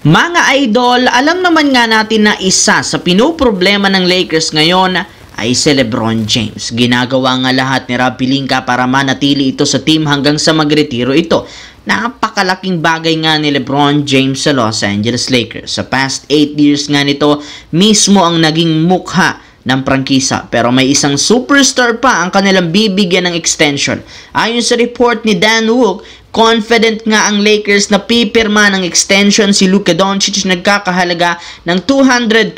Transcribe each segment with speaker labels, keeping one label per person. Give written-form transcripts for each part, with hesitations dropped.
Speaker 1: Mga idol, alam naman nga natin na isa sa pinoproblema ng Lakers ngayon ay si LeBron James. Ginagawa nga lahat ni Rob Pelinka para manatili ito sa team hanggang sa magretiro ito. Napakalaking bagay nga ni LeBron James sa Los Angeles Lakers. Sa past 8 years nga nito, mismo ang naging mukha ng prangkisa. Pero may isang superstar pa ang kanilang bibigyan ng extension. Ayon sa report ni Dan Wook, confident nga ang Lakers na pipirma ng extension si Luka Doncic nagkakahalaga ng $229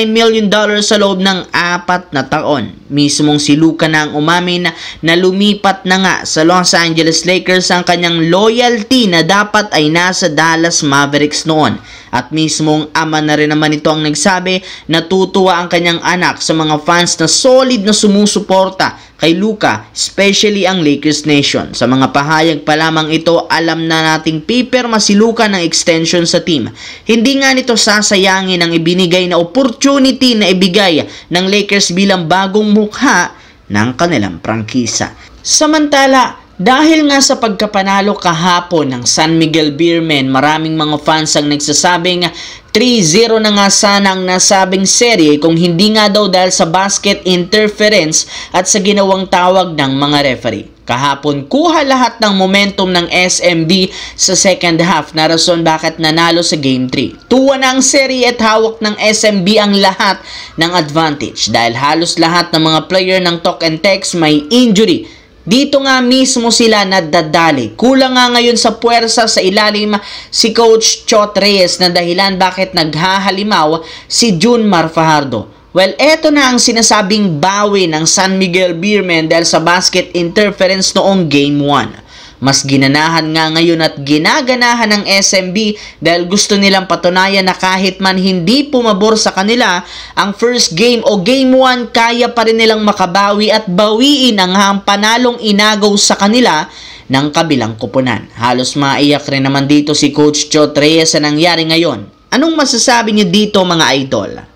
Speaker 1: million sa loob ng 4 na taon. Mismong si Luka na ang umamin na lumipat na nga sa Los Angeles Lakers ang kanyang loyalty na dapat ay nasa Dallas Mavericks noon. At mismong ama na rin naman ito ang nagsabi na tutuwa ang kanyang anak sa mga fans na solid na sumusuporta kay Luka, especially ang Lakers Nation. Sa mga pahayag pa lamang ito, alam na nating pipirma si Luka ng extension sa team. Hindi nga nito sasayangin ang ibinigay na opportunity na ibigay ng Lakers bilang bagong mukha ng kanilang prangkisa. Samantala, dahil nga sa pagkapanalo kahapon ng San Miguel Beermen, maraming mga fans ang nagsasabing 3-0 na nga sana ang nasabing serye kung hindi nga daw dahil sa basket interference at sa ginawang tawag ng mga referee. Kahapon, kuha lahat ng momentum ng SMB sa second half na rason bakit nanalo sa Game 3. Tuwa na ang serye at hawak ng SMB ang lahat ng advantage dahil halos lahat ng mga player ng Talk and Text may injury. Dito nga mismo sila nadadali. Kulang nga ngayon sa puwersa sa ilalim si Coach Chot Reyes na dahilan bakit naghahalimaw si Junmar Fajardo. Well, eto na ang sinasabing bawi ng San Miguel Beermen dahil sa basket interference noong Game 1. Mas ginanahan nga ngayon at ginaganahan ng SMB dahil gusto nilang patunayan na kahit man hindi pumabor sa kanila ang first game o Game 1, kaya pa rin nilang makabawi at bawiin ang panalong inagaw sa kanila ng kabilang kupunan. Halos maiyak rin naman dito si Coach Chot Reyes sa nangyari ngayon. Anong masasabi niyo dito mga idol?